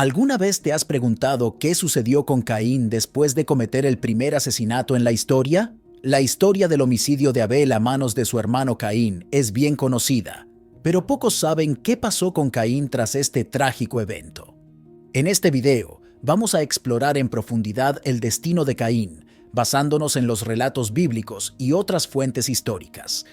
¿Alguna vez te has preguntado qué sucedió con Caín después de cometer el primer asesinato en la historia? La historia del homicidio de Abel a manos de su hermano Caín es bien conocida, pero pocos saben qué pasó con Caín tras este trágico evento. En este video, vamos a explorar en profundidad el destino de Caín, basándonos en los relatos bíblicos y otras fuentes históricas.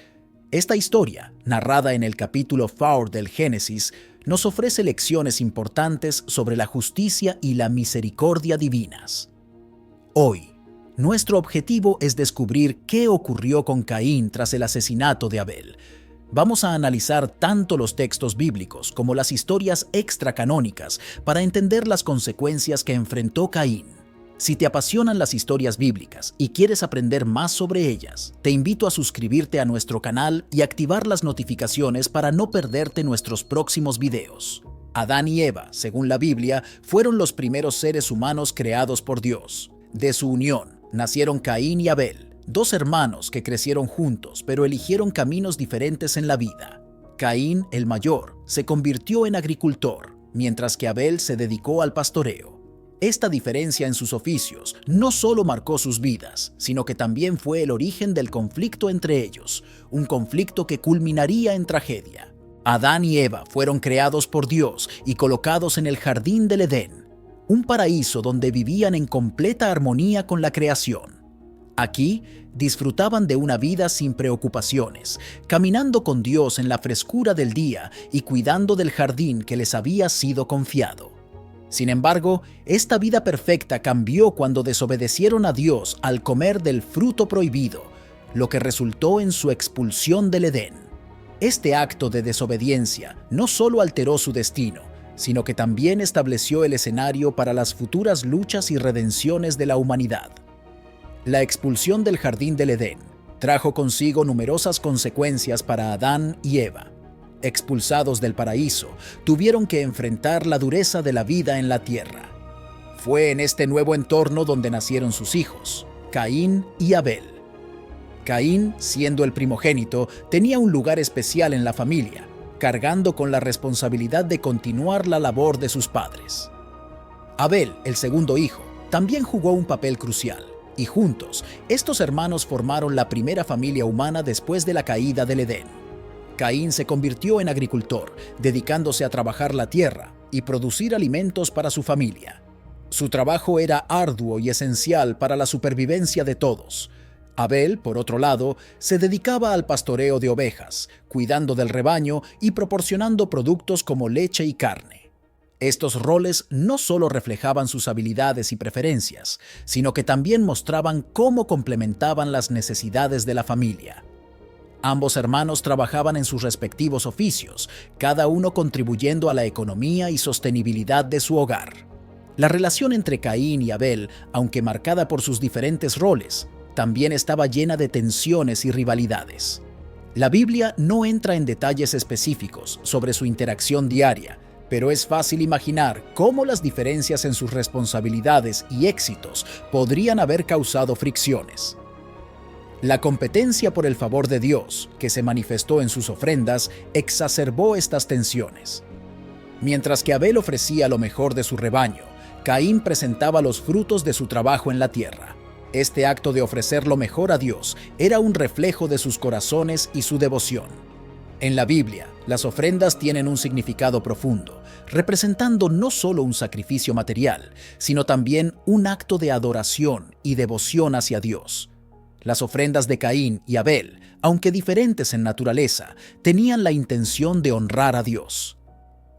Esta historia, narrada en el capítulo 4 del Génesis, nos ofrece lecciones importantes sobre la justicia y la misericordia divinas. Hoy, nuestro objetivo es descubrir qué ocurrió con Caín tras el asesinato de Abel. Vamos a analizar tanto los textos bíblicos como las historias extracanónicas para entender las consecuencias que enfrentó Caín. Si te apasionan las historias bíblicas y quieres aprender más sobre ellas, te invito a suscribirte a nuestro canal y activar las notificaciones para no perderte nuestros próximos videos. Adán y Eva, según la Biblia, fueron los primeros seres humanos creados por Dios. De su unión nacieron Caín y Abel, dos hermanos que crecieron juntos pero eligieron caminos diferentes en la vida. Caín, el mayor, se convirtió en agricultor, mientras que Abel se dedicó al pastoreo. Esta diferencia en sus oficios no solo marcó sus vidas, sino que también fue el origen del conflicto entre ellos, un conflicto que culminaría en tragedia. Adán y Eva fueron creados por Dios y colocados en el jardín del Edén, un paraíso donde vivían en completa armonía con la creación. Aquí disfrutaban de una vida sin preocupaciones, caminando con Dios en la frescura del día y cuidando del jardín que les había sido confiado. Sin embargo, esta vida perfecta cambió cuando desobedecieron a Dios al comer del fruto prohibido, lo que resultó en su expulsión del Edén. Este acto de desobediencia no solo alteró su destino, sino que también estableció el escenario para las futuras luchas y redenciones de la humanidad. La expulsión del jardín del Edén trajo consigo numerosas consecuencias para Adán y Eva. Expulsados del paraíso, tuvieron que enfrentar la dureza de la vida en la tierra. Fue en este nuevo entorno donde nacieron sus hijos, Caín y Abel. Caín, siendo el primogénito, tenía un lugar especial en la familia, cargando con la responsabilidad de continuar la labor de sus padres. Abel, el segundo hijo, también jugó un papel crucial, y juntos, estos hermanos formaron la primera familia humana después de la caída del Edén. Caín se convirtió en agricultor, dedicándose a trabajar la tierra y producir alimentos para su familia. Su trabajo era arduo y esencial para la supervivencia de todos. Abel, por otro lado, se dedicaba al pastoreo de ovejas, cuidando del rebaño y proporcionando productos como leche y carne. Estos roles no solo reflejaban sus habilidades y preferencias, sino que también mostraban cómo complementaban las necesidades de la familia. Ambos hermanos trabajaban en sus respectivos oficios, cada uno contribuyendo a la economía y sostenibilidad de su hogar. La relación entre Caín y Abel, aunque marcada por sus diferentes roles, también estaba llena de tensiones y rivalidades. La Biblia no entra en detalles específicos sobre su interacción diaria, pero es fácil imaginar cómo las diferencias en sus responsabilidades y éxitos podrían haber causado fricciones. La competencia por el favor de Dios, que se manifestó en sus ofrendas, exacerbó estas tensiones. Mientras que Abel ofrecía lo mejor de su rebaño, Caín presentaba los frutos de su trabajo en la tierra. Este acto de ofrecer lo mejor a Dios era un reflejo de sus corazones y su devoción. En la Biblia, las ofrendas tienen un significado profundo, representando no solo un sacrificio material, sino también un acto de adoración y devoción hacia Dios. Las ofrendas de Caín y Abel, aunque diferentes en naturaleza, tenían la intención de honrar a Dios.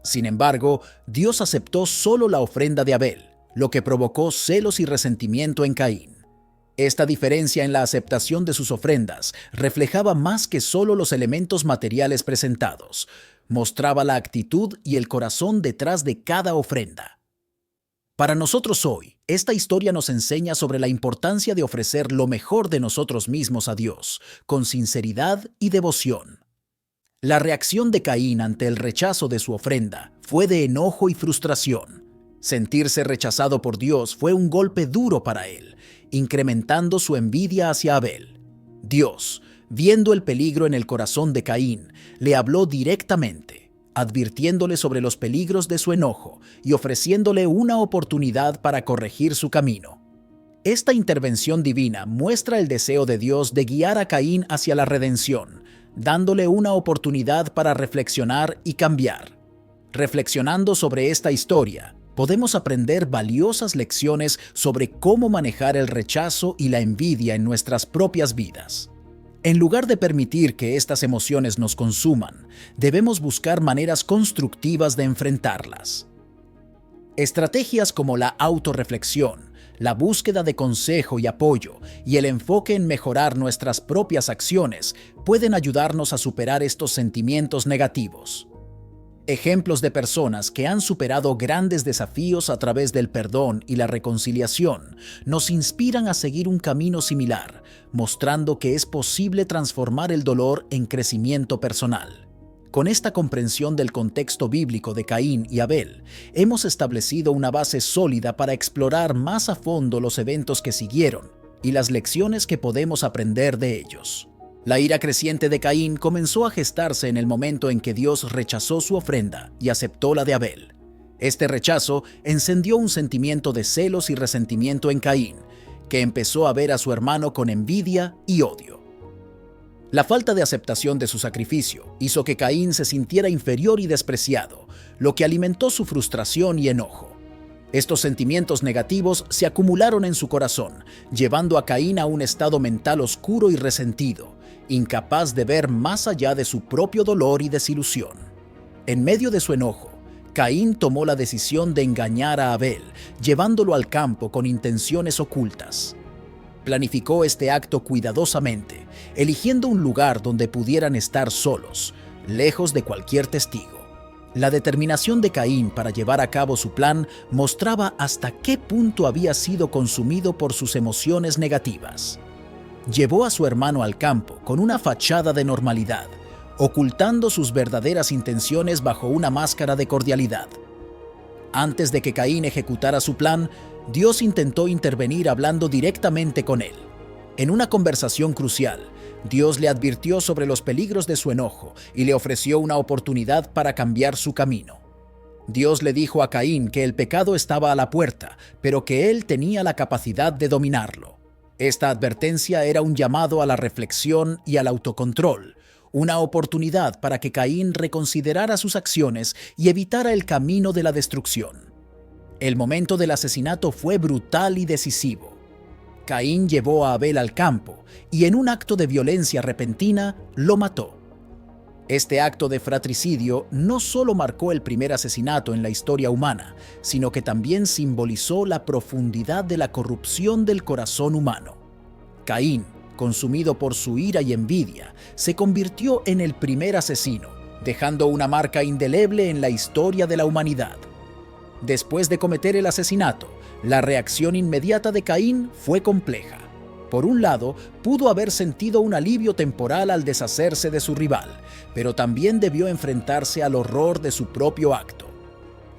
Sin embargo, Dios aceptó solo la ofrenda de Abel, lo que provocó celos y resentimiento en Caín. Esta diferencia en la aceptación de sus ofrendas reflejaba más que solo los elementos materiales presentados, mostraba la actitud y el corazón detrás de cada ofrenda. Para nosotros hoy, esta historia nos enseña sobre la importancia de ofrecer lo mejor de nosotros mismos a Dios, con sinceridad y devoción. La reacción de Caín ante el rechazo de su ofrenda fue de enojo y frustración. Sentirse rechazado por Dios fue un golpe duro para él, incrementando su envidia hacia Abel. Dios, viendo el peligro en el corazón de Caín, le habló directamente, advirtiéndole sobre los peligros de su enojo y ofreciéndole una oportunidad para corregir su camino. Esta intervención divina muestra el deseo de Dios de guiar a Caín hacia la redención, dándole una oportunidad para reflexionar y cambiar. Reflexionando sobre esta historia, podemos aprender valiosas lecciones sobre cómo manejar el rechazo y la envidia en nuestras propias vidas. En lugar de permitir que estas emociones nos consuman, debemos buscar maneras constructivas de enfrentarlas. Estrategias como la autorreflexión, la búsqueda de consejo y apoyo y el enfoque en mejorar nuestras propias acciones pueden ayudarnos a superar estos sentimientos negativos. Ejemplos de personas que han superado grandes desafíos a través del perdón y la reconciliación nos inspiran a seguir un camino similar, mostrando que es posible transformar el dolor en crecimiento personal. Con esta comprensión del contexto bíblico de Caín y Abel, hemos establecido una base sólida para explorar más a fondo los eventos que siguieron y las lecciones que podemos aprender de ellos. La ira creciente de Caín comenzó a gestarse en el momento en que Dios rechazó su ofrenda y aceptó la de Abel. Este rechazo encendió un sentimiento de celos y resentimiento en Caín, que empezó a ver a su hermano con envidia y odio. La falta de aceptación de su sacrificio hizo que Caín se sintiera inferior y despreciado, lo que alimentó su frustración y enojo. Estos sentimientos negativos se acumularon en su corazón, llevando a Caín a un estado mental oscuro y resentido, incapaz de ver más allá de su propio dolor y desilusión. En medio de su enojo, Caín tomó la decisión de engañar a Abel, llevándolo al campo con intenciones ocultas. Planificó este acto cuidadosamente, eligiendo un lugar donde pudieran estar solos, lejos de cualquier testigo. La determinación de Caín para llevar a cabo su plan mostraba hasta qué punto había sido consumido por sus emociones negativas. Llevó a su hermano al campo con una fachada de normalidad, ocultando sus verdaderas intenciones bajo una máscara de cordialidad. Antes de que Caín ejecutara su plan, Dios intentó intervenir hablando directamente con él. En una conversación crucial, Dios le advirtió sobre los peligros de su enojo y le ofreció una oportunidad para cambiar su camino. Dios le dijo a Caín que el pecado estaba a la puerta, pero que él tenía la capacidad de dominarlo. Esta advertencia era un llamado a la reflexión y al autocontrol, una oportunidad para que Caín reconsiderara sus acciones y evitara el camino de la destrucción. El momento del asesinato fue brutal y decisivo. Caín llevó a Abel al campo y en un acto de violencia repentina lo mató. Este acto de fratricidio no solo marcó el primer asesinato en la historia humana, sino que también simbolizó la profundidad de la corrupción del corazón humano. Caín, consumido por su ira y envidia, se convirtió en el primer asesino, dejando una marca indeleble en la historia de la humanidad. Después de cometer el asesinato, la reacción inmediata de Caín fue compleja. Por un lado, pudo haber sentido un alivio temporal al deshacerse de su rival, pero también debió enfrentarse al horror de su propio acto.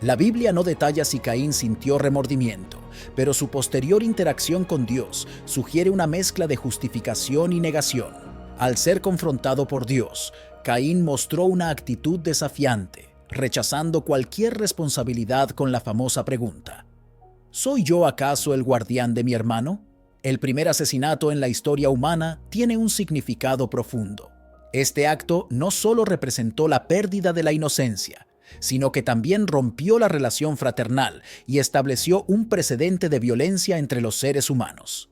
La Biblia no detalla si Caín sintió remordimiento, pero su posterior interacción con Dios sugiere una mezcla de justificación y negación. Al ser confrontado por Dios, Caín mostró una actitud desafiante, rechazando cualquier responsabilidad con la famosa pregunta: ¿soy yo acaso el guardián de mi hermano? El primer asesinato en la historia humana tiene un significado profundo. Este acto no solo representó la pérdida de la inocencia, sino que también rompió la relación fraternal y estableció un precedente de violencia entre los seres humanos.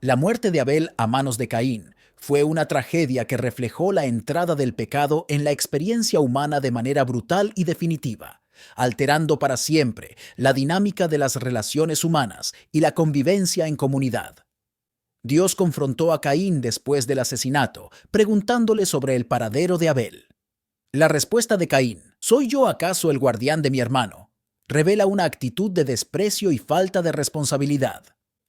La muerte de Abel a manos de Caín fue una tragedia que reflejó la entrada del pecado en la experiencia humana de manera brutal y definitiva, alterando para siempre la dinámica de las relaciones humanas y la convivencia en comunidad. Dios confrontó a Caín después del asesinato, preguntándole sobre el paradero de Abel. La respuesta de Caín, ¿soy yo acaso el guardián de mi hermano?, revela una actitud de desprecio y falta de responsabilidad.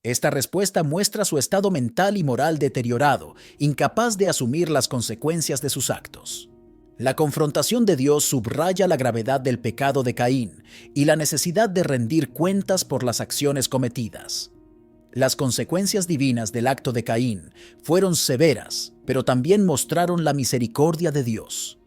Esta respuesta muestra su estado mental y moral deteriorado, incapaz de asumir las consecuencias de sus actos. La confrontación de Dios subraya la gravedad del pecado de Caín y la necesidad de rendir cuentas por las acciones cometidas. Las consecuencias divinas del acto de Caín fueron severas, pero también mostraron la misericordia de Dios.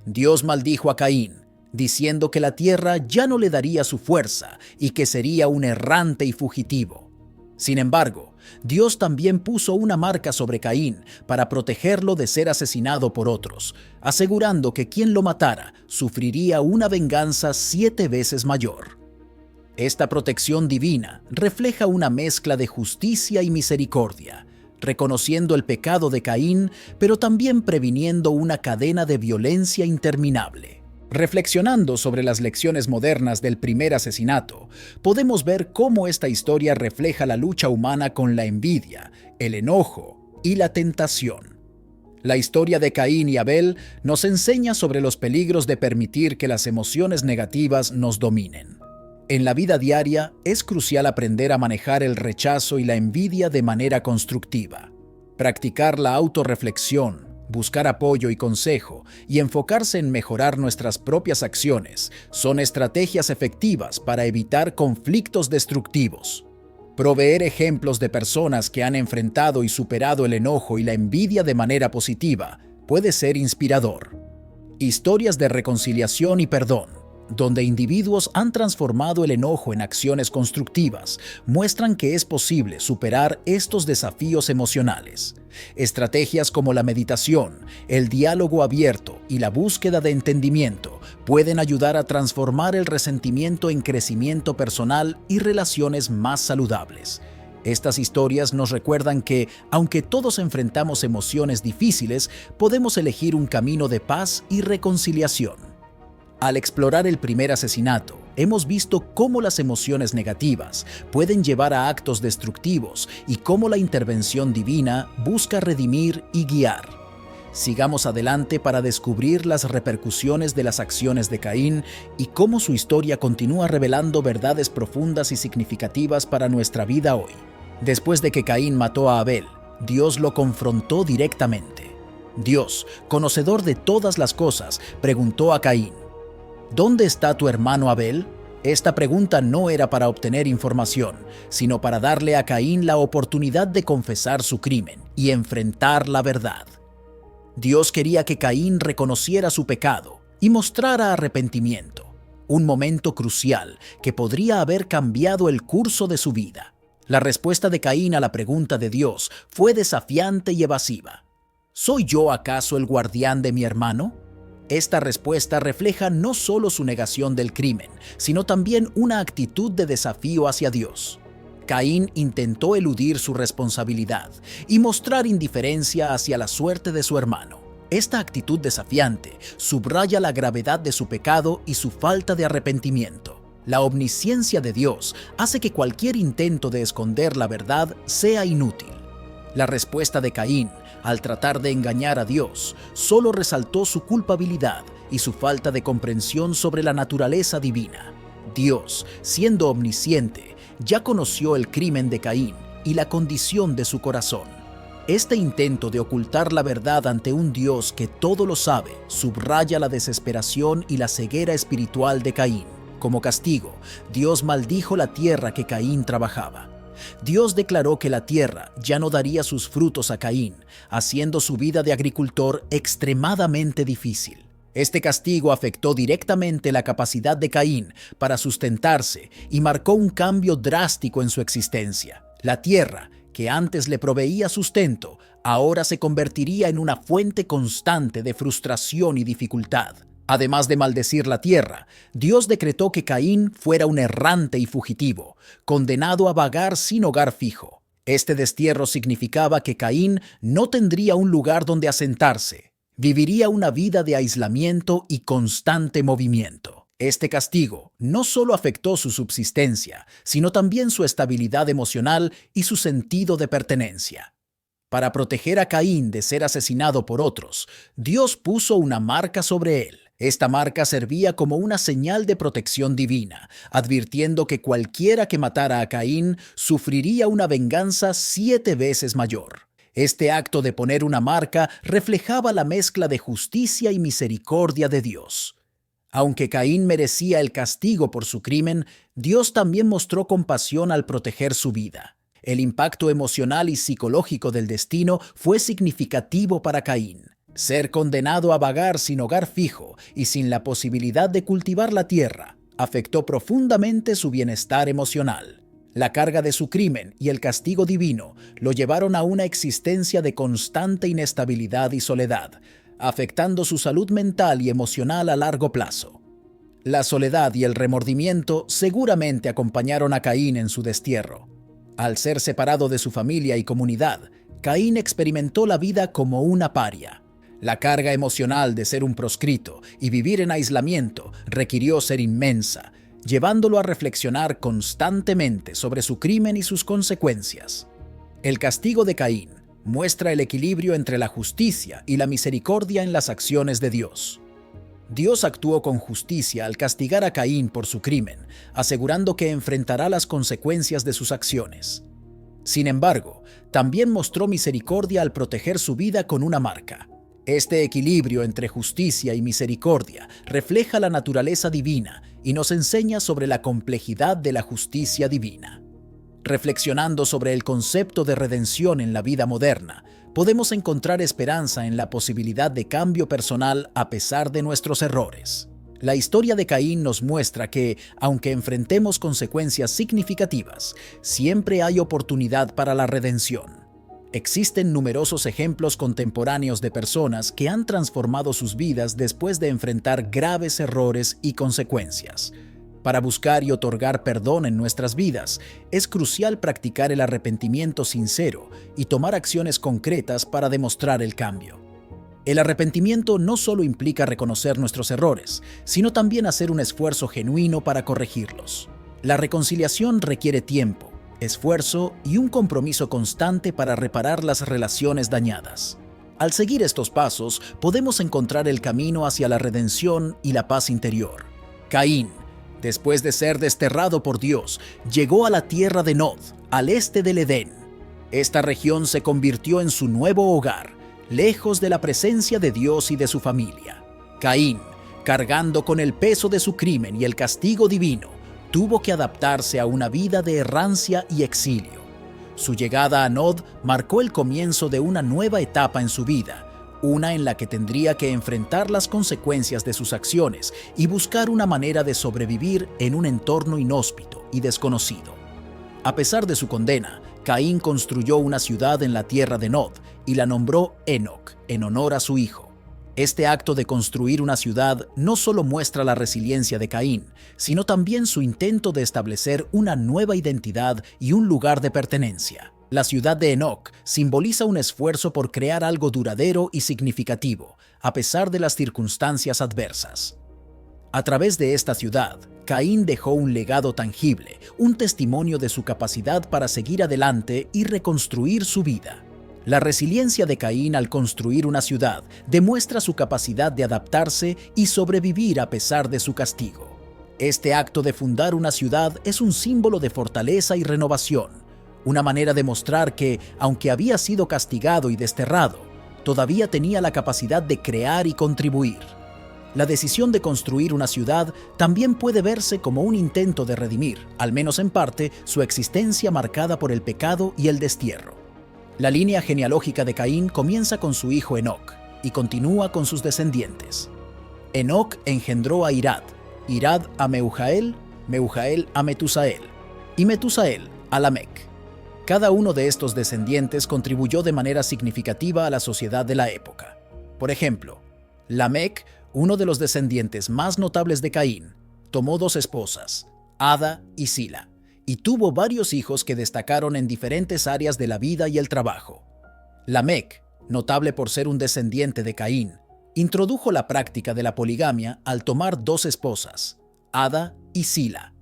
Dios maldijo a Caín, diciendo que la tierra ya no le daría su fuerza y que sería un errante y fugitivo. Sin embargo, Dios también puso una marca sobre Caín para protegerlo de ser asesinado por otros, asegurando que quien lo matara sufriría una venganza 7 veces mayor. Esta protección divina refleja una mezcla de justicia y misericordia, reconociendo el pecado de Caín, pero también previniendo una cadena de violencia interminable. Reflexionando sobre las lecciones modernas del primer asesinato, podemos ver cómo esta historia refleja la lucha humana con la envidia, el enojo y la tentación. La historia de Caín y Abel nos enseña sobre los peligros de permitir que las emociones negativas nos dominen. En la vida diaria es crucial aprender a manejar el rechazo y la envidia de manera constructiva. Practicar la autorreflexión, buscar apoyo y consejo y enfocarse en mejorar nuestras propias acciones son estrategias efectivas para evitar conflictos destructivos. Proveer ejemplos de personas que han enfrentado y superado el enojo y la envidia de manera positiva puede ser inspirador. Historias de reconciliación y perdón, donde individuos han transformado el enojo en acciones constructivas, muestran que es posible superar estos desafíos emocionales. Estrategias como la meditación, el diálogo abierto y la búsqueda de entendimiento pueden ayudar a transformar el resentimiento en crecimiento personal y relaciones más saludables. Estas historias nos recuerdan que, aunque todos enfrentamos emociones difíciles, podemos elegir un camino de paz y reconciliación. Al explorar el primer asesinato, hemos visto cómo las emociones negativas pueden llevar a actos destructivos y cómo la intervención divina busca redimir y guiar. Sigamos adelante para descubrir las repercusiones de las acciones de Caín y cómo su historia continúa revelando verdades profundas y significativas para nuestra vida hoy. Después de que Caín mató a Abel, Dios lo confrontó directamente. Dios, conocedor de todas las cosas, preguntó a Caín: ¿dónde está tu hermano Abel? Esta pregunta no era para obtener información, sino para darle a Caín la oportunidad de confesar su crimen y enfrentar la verdad. Dios quería que Caín reconociera su pecado y mostrara arrepentimiento, un momento crucial que podría haber cambiado el curso de su vida. La respuesta de Caín a la pregunta de Dios fue desafiante y evasiva. ¿Soy yo acaso el guardián de mi hermano? Esta respuesta refleja no solo su negación del crimen, sino también una actitud de desafío hacia Dios. Caín intentó eludir su responsabilidad y mostrar indiferencia hacia la suerte de su hermano. Esta actitud desafiante subraya la gravedad de su pecado y su falta de arrepentimiento. La omnisciencia de Dios hace que cualquier intento de esconder la verdad sea inútil. La respuesta de Caín, al tratar de engañar a Dios, solo resaltó su culpabilidad y su falta de comprensión sobre la naturaleza divina. Dios, siendo omnisciente, ya conoció el crimen de Caín y la condición de su corazón. Este intento de ocultar la verdad ante un Dios que todo lo sabe subraya la desesperación y la ceguera espiritual de Caín. Como castigo, Dios maldijo la tierra que Caín trabajaba. Dios declaró que la tierra ya no daría sus frutos a Caín, haciendo su vida de agricultor extremadamente difícil. Este castigo afectó directamente la capacidad de Caín para sustentarse y marcó un cambio drástico en su existencia. La tierra, que antes le proveía sustento, ahora se convertiría en una fuente constante de frustración y dificultad. Además de maldecir la tierra, Dios decretó que Caín fuera un errante y fugitivo, condenado a vagar sin hogar fijo. Este destierro significaba que Caín no tendría un lugar donde asentarse. Viviría una vida de aislamiento y constante movimiento. Este castigo no solo afectó su subsistencia, sino también su estabilidad emocional y su sentido de pertenencia. Para proteger a Caín de ser asesinado por otros, Dios puso una marca sobre él. Esta marca servía como una señal de protección divina, advirtiendo que cualquiera que matara a Caín sufriría una venganza 7 veces mayor. Este acto de poner una marca reflejaba la mezcla de justicia y misericordia de Dios. Aunque Caín merecía el castigo por su crimen, Dios también mostró compasión al proteger su vida. El impacto emocional y psicológico del destino fue significativo para Caín. Ser condenado a vagar sin hogar fijo y sin la posibilidad de cultivar la tierra afectó profundamente su bienestar emocional. La carga de su crimen y el castigo divino lo llevaron a una existencia de constante inestabilidad y soledad, afectando su salud mental y emocional a largo plazo. La soledad y el remordimiento seguramente acompañaron a Caín en su destierro. Al ser separado de su familia y comunidad, Caín experimentó la vida como una paria. La carga emocional de ser un proscrito y vivir en aislamiento requirió ser inmensa, llevándolo a reflexionar constantemente sobre su crimen y sus consecuencias. El castigo de Caín muestra el equilibrio entre la justicia y la misericordia en las acciones de Dios. Dios actuó con justicia al castigar a Caín por su crimen, asegurando que enfrentará las consecuencias de sus acciones. Sin embargo, también mostró misericordia al proteger su vida con una marca. Este equilibrio entre justicia y misericordia refleja la naturaleza divina y nos enseña sobre la complejidad de la justicia divina. Reflexionando sobre el concepto de redención en la vida moderna, podemos encontrar esperanza en la posibilidad de cambio personal a pesar de nuestros errores. La historia de Caín nos muestra que, aunque enfrentemos consecuencias significativas, siempre hay oportunidad para la redención. Existen numerosos ejemplos contemporáneos de personas que han transformado sus vidas después de enfrentar graves errores y consecuencias. Para buscar y otorgar perdón en nuestras vidas, es crucial practicar el arrepentimiento sincero y tomar acciones concretas para demostrar el cambio. El arrepentimiento no solo implica reconocer nuestros errores, sino también hacer un esfuerzo genuino para corregirlos. La reconciliación requiere tiempo, esfuerzo y un compromiso constante para reparar las relaciones dañadas. Al seguir estos pasos, podemos encontrar el camino hacia la redención y la paz interior. Caín, después de ser desterrado por Dios, llegó a la tierra de Nod, al este del Edén. Esta región se convirtió en su nuevo hogar, lejos de la presencia de Dios y de su familia. Caín, cargando con el peso de su crimen y el castigo divino, tuvo que adaptarse a una vida de errancia y exilio. Su llegada a Nod marcó el comienzo de una nueva etapa en su vida, una en la que tendría que enfrentar las consecuencias de sus acciones y buscar una manera de sobrevivir en un entorno inhóspito y desconocido. A pesar de su condena, Caín construyó una ciudad en la tierra de Nod y la nombró Enoc, en honor a su hijo. Este acto de construir una ciudad no solo muestra la resiliencia de Caín, sino también su intento de establecer una nueva identidad y un lugar de pertenencia. La ciudad de Enoc simboliza un esfuerzo por crear algo duradero y significativo, a pesar de las circunstancias adversas. A través de esta ciudad, Caín dejó un legado tangible, un testimonio de su capacidad para seguir adelante y reconstruir su vida. La resiliencia de Caín al construir una ciudad demuestra su capacidad de adaptarse y sobrevivir a pesar de su castigo. Este acto de fundar una ciudad es un símbolo de fortaleza y renovación, una manera de mostrar que, aunque había sido castigado y desterrado, todavía tenía la capacidad de crear y contribuir. La decisión de construir una ciudad también puede verse como un intento de redimir, al menos en parte, su existencia marcada por el pecado y el destierro. La línea genealógica de Caín comienza con su hijo Enoc y continúa con sus descendientes. Enoc engendró a Irad, Irad a Meujael, Meujael a Metusael y Metusael a Lamec. Cada uno de estos descendientes contribuyó de manera significativa a la sociedad de la época. Por ejemplo, Lamec, uno de los descendientes más notables de Caín, tomó 2 esposas, Ada y Sila, y tuvo varios hijos que destacaron en diferentes áreas de la vida y el trabajo. Lamec, notable por ser un descendiente de Caín, introdujo la práctica de la poligamia al tomar 2 esposas, Ada y Sila.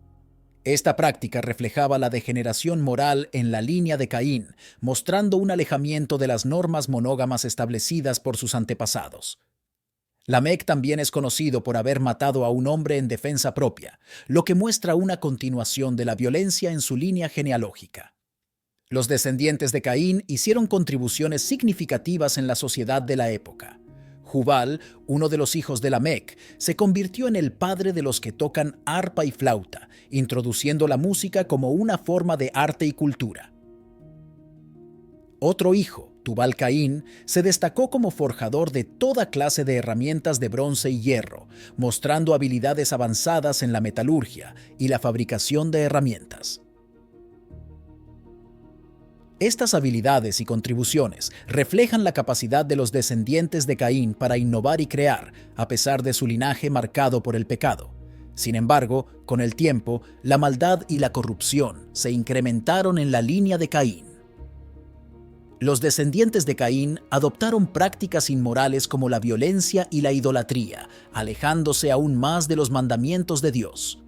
Esta práctica reflejaba la degeneración moral en la línea de Caín, mostrando un alejamiento de las normas monógamas establecidas por sus antepasados. Lamec también es conocido por haber matado a un hombre en defensa propia, lo que muestra una continuación de la violencia en su línea genealógica. Los descendientes de Caín hicieron contribuciones significativas en la sociedad de la época. Jubal, uno de los hijos de Lamec, se convirtió en el padre de los que tocan arpa y flauta, introduciendo la música como una forma de arte y cultura. Otro hijo, Tubal-Caín se destacó como forjador de toda clase de herramientas de bronce y hierro, mostrando habilidades avanzadas en la metalurgia y la fabricación de herramientas. Estas habilidades y contribuciones reflejan la capacidad de los descendientes de Caín para innovar y crear, a pesar de su linaje marcado por el pecado. Sin embargo, con el tiempo, la maldad y la corrupción se incrementaron en la línea de Caín. Los descendientes de Caín adoptaron prácticas inmorales como la violencia y la idolatría, alejándose aún más de los mandamientos de Dios.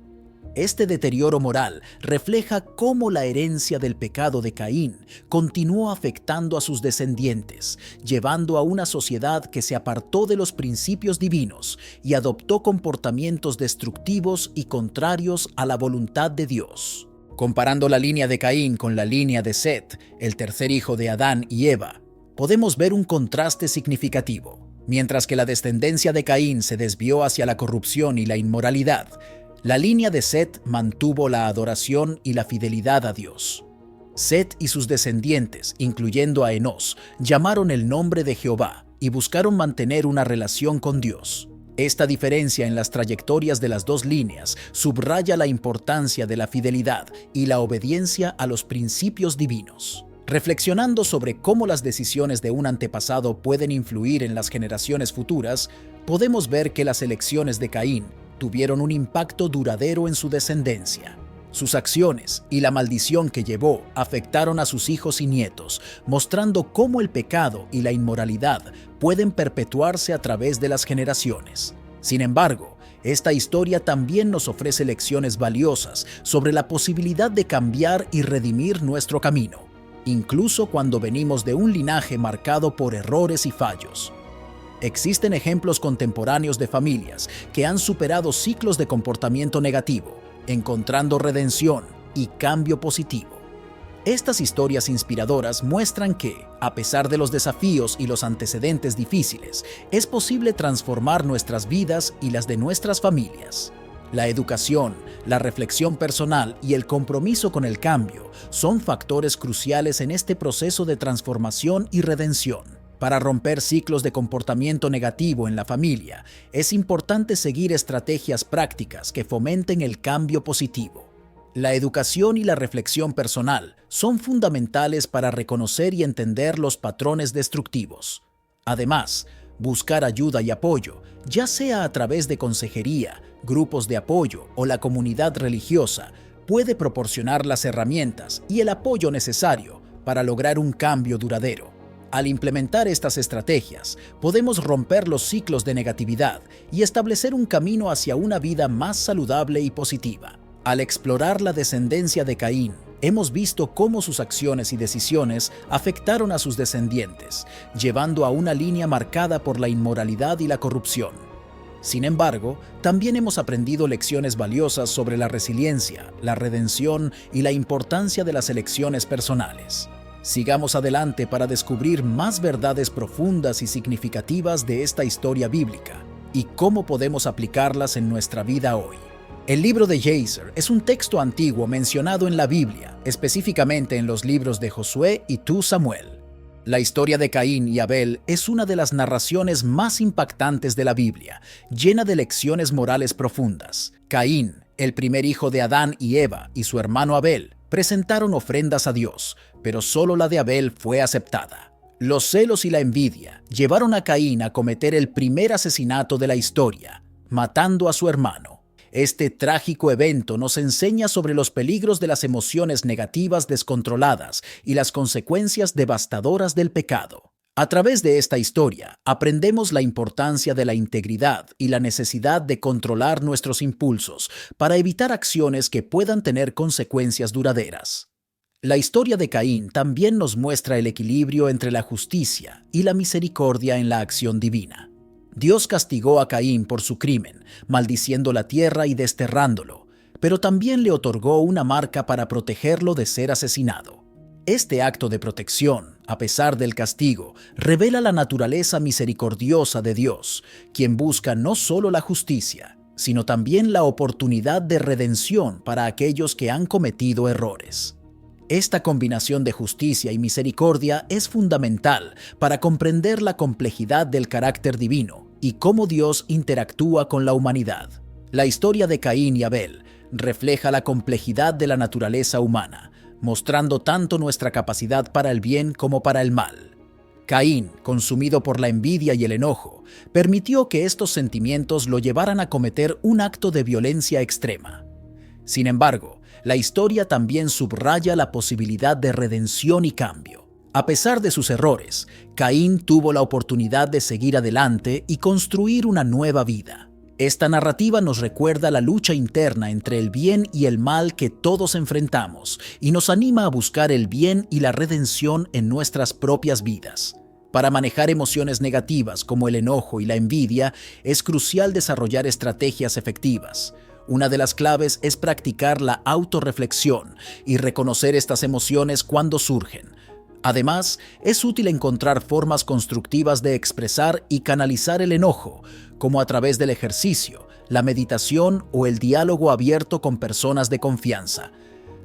Este deterioro moral refleja cómo la herencia del pecado de Caín continuó afectando a sus descendientes, llevando a una sociedad que se apartó de los principios divinos y adoptó comportamientos destructivos y contrarios a la voluntad de Dios. Comparando la línea de Caín con la línea de Set, el tercer hijo de Adán y Eva, podemos ver un contraste significativo. Mientras que la descendencia de Caín se desvió hacia la corrupción y la inmoralidad, la línea de Set mantuvo la adoración y la fidelidad a Dios. Set y sus descendientes, incluyendo a Enós, llamaron el nombre de Jehová y buscaron mantener una relación con Dios. Esta diferencia en las trayectorias de las dos líneas subraya la importancia de la fidelidad y la obediencia a los principios divinos. Reflexionando sobre cómo las decisiones de un antepasado pueden influir en las generaciones futuras, podemos ver que las elecciones de Caín tuvieron un impacto duradero en su descendencia. Sus acciones y la maldición que llevó afectaron a sus hijos y nietos, mostrando cómo el pecado y la inmoralidad pueden perpetuarse a través de las generaciones. Sin embargo, esta historia también nos ofrece lecciones valiosas sobre la posibilidad de cambiar y redimir nuestro camino, incluso cuando venimos de un linaje marcado por errores y fallos. Existen ejemplos contemporáneos de familias que han superado ciclos de comportamiento negativo, encontrando redención y cambio positivo. Estas historias inspiradoras muestran que, a pesar de los desafíos y los antecedentes difíciles, es posible transformar nuestras vidas y las de nuestras familias. La educación, la reflexión personal y el compromiso con el cambio son factores cruciales en este proceso de transformación y redención. Para romper ciclos de comportamiento negativo en la familia, es importante seguir estrategias prácticas que fomenten el cambio positivo. La educación y la reflexión personal son fundamentales para reconocer y entender los patrones destructivos. Además, buscar ayuda y apoyo, ya sea a través de consejería, grupos de apoyo o la comunidad religiosa, puede proporcionar las herramientas y el apoyo necesario para lograr un cambio duradero. Al implementar estas estrategias, podemos romper los ciclos de negatividad y establecer un camino hacia una vida más saludable y positiva. Al explorar la descendencia de Caín, hemos visto cómo sus acciones y decisiones afectaron a sus descendientes, llevando a una línea marcada por la inmoralidad y la corrupción. Sin embargo, también hemos aprendido lecciones valiosas sobre la resiliencia, la redención y la importancia de las elecciones personales. Sigamos adelante para descubrir más verdades profundas y significativas de esta historia bíblica y cómo podemos aplicarlas en nuestra vida hoy. El libro de Jazer es un texto antiguo mencionado en la Biblia, específicamente en los libros de Josué y Tu Samuel. La historia de Caín y Abel es una de las narraciones más impactantes de la Biblia, llena de lecciones morales profundas. Caín, el primer hijo de Adán y Eva, y su hermano Abel, presentaron ofrendas a Dios, pero solo la de Abel fue aceptada. Los celos y la envidia llevaron a Caín a cometer el primer asesinato de la historia, matando a su hermano. Este trágico evento nos enseña sobre los peligros de las emociones negativas descontroladas y las consecuencias devastadoras del pecado. A través de esta historia, aprendemos la importancia de la integridad y la necesidad de controlar nuestros impulsos para evitar acciones que puedan tener consecuencias duraderas. La historia de Caín también nos muestra el equilibrio entre la justicia y la misericordia en la acción divina. Dios castigó a Caín por su crimen, maldiciendo la tierra y desterrándolo, pero también le otorgó una marca para protegerlo de ser asesinado. Este acto de protección, a pesar del castigo, revela la naturaleza misericordiosa de Dios, quien busca no solo la justicia, sino también la oportunidad de redención para aquellos que han cometido errores. Esta combinación de justicia y misericordia es fundamental para comprender la complejidad del carácter divino y cómo Dios interactúa con la humanidad. La historia de Caín y Abel refleja la complejidad de la naturaleza humana, mostrando tanto nuestra capacidad para el bien como para el mal. Caín, consumido por la envidia y el enojo, permitió que estos sentimientos lo llevaran a cometer un acto de violencia extrema. Sin embargo, la historia también subraya la posibilidad de redención y cambio. A pesar de sus errores, Caín tuvo la oportunidad de seguir adelante y construir una nueva vida. Esta narrativa nos recuerda la lucha interna entre el bien y el mal que todos enfrentamos y nos anima a buscar el bien y la redención en nuestras propias vidas. Para manejar emociones negativas como el enojo y la envidia, es crucial desarrollar estrategias efectivas. Una de las claves es practicar la autorreflexión y reconocer estas emociones cuando surgen. Además, es útil encontrar formas constructivas de expresar y canalizar el enojo, como a través del ejercicio, la meditación o el diálogo abierto con personas de confianza.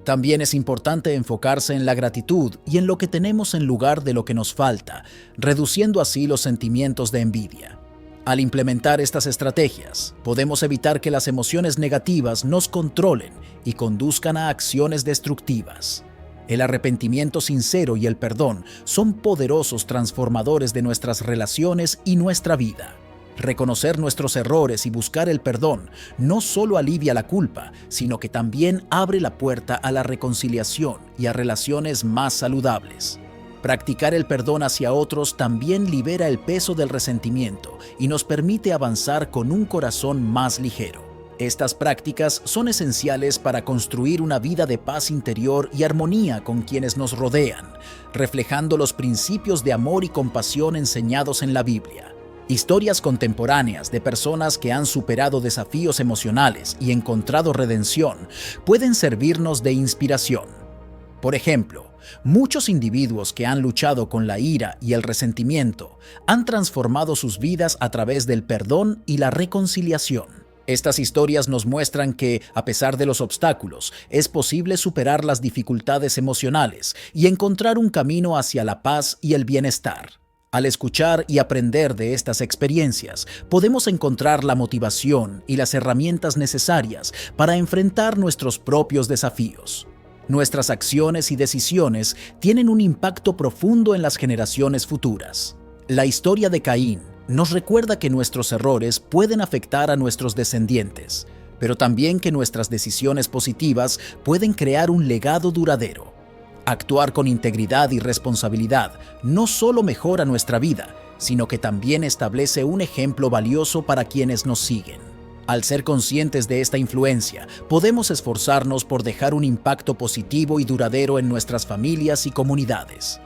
También es importante enfocarse en la gratitud y en lo que tenemos en lugar de lo que nos falta, reduciendo así los sentimientos de envidia. Al implementar estas estrategias, podemos evitar que las emociones negativas nos controlen y conduzcan a acciones destructivas. El arrepentimiento sincero y el perdón son poderosos transformadores de nuestras relaciones y nuestra vida. Reconocer nuestros errores y buscar el perdón no solo alivia la culpa, sino que también abre la puerta a la reconciliación y a relaciones más saludables. Practicar el perdón hacia otros también libera el peso del resentimiento y nos permite avanzar con un corazón más ligero. Estas prácticas son esenciales para construir una vida de paz interior y armonía con quienes nos rodean, reflejando los principios de amor y compasión enseñados en la Biblia. Historias contemporáneas de personas que han superado desafíos emocionales y encontrado redención pueden servirnos de inspiración. Por ejemplo, muchos individuos que han luchado con la ira y el resentimiento han transformado sus vidas a través del perdón y la reconciliación. Estas historias nos muestran que, a pesar de los obstáculos, es posible superar las dificultades emocionales y encontrar un camino hacia la paz y el bienestar. Al escuchar y aprender de estas experiencias, podemos encontrar la motivación y las herramientas necesarias para enfrentar nuestros propios desafíos. Nuestras acciones y decisiones tienen un impacto profundo en las generaciones futuras. La historia de Caín nos recuerda que nuestros errores pueden afectar a nuestros descendientes, pero también que nuestras decisiones positivas pueden crear un legado duradero. Actuar con integridad y responsabilidad no solo mejora nuestra vida, sino que también establece un ejemplo valioso para quienes nos siguen. Al ser conscientes de esta influencia, podemos esforzarnos por dejar un impacto positivo y duradero en nuestras familias y comunidades.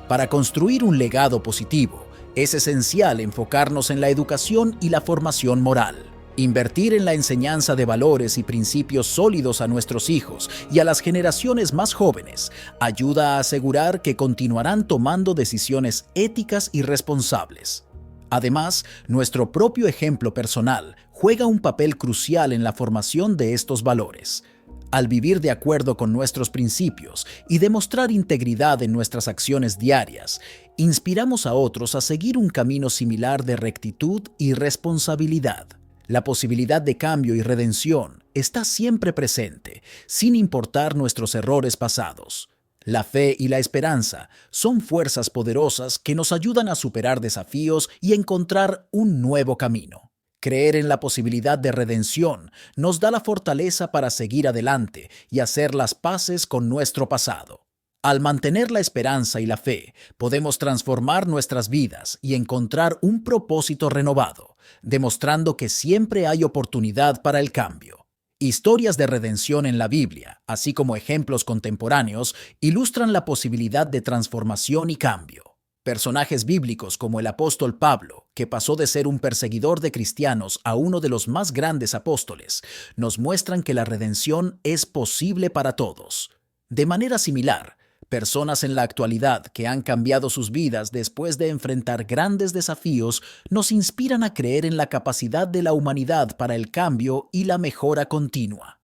Para construir un legado positivo, es esencial enfocarnos en la educación y la formación moral. Invertir en la enseñanza de valores y principios sólidos a nuestros hijos y a las generaciones más jóvenes ayuda a asegurar que continuarán tomando decisiones éticas y responsables. Además, nuestro propio ejemplo personal juega un papel crucial en la formación de estos valores. Al vivir de acuerdo con nuestros principios y demostrar integridad en nuestras acciones diarias, inspiramos a otros a seguir un camino similar de rectitud y responsabilidad. La posibilidad de cambio y redención está siempre presente, sin importar nuestros errores pasados. La fe y la esperanza son fuerzas poderosas que nos ayudan a superar desafíos y encontrar un nuevo camino. Creer en la posibilidad de redención nos da la fortaleza para seguir adelante y hacer las paces con nuestro pasado. Al mantener la esperanza y la fe, podemos transformar nuestras vidas y encontrar un propósito renovado, demostrando que siempre hay oportunidad para el cambio. Historias de redención en la Biblia, así como ejemplos contemporáneos, ilustran la posibilidad de transformación y cambio. Personajes bíblicos como el apóstol Pablo, que pasó de ser un perseguidor de cristianos a uno de los más grandes apóstoles, nos muestran que la redención es posible para todos. De manera similar, personas en la actualidad que han cambiado sus vidas después de enfrentar grandes desafíos nos inspiran a creer en la capacidad de la humanidad para el cambio y la mejora continua.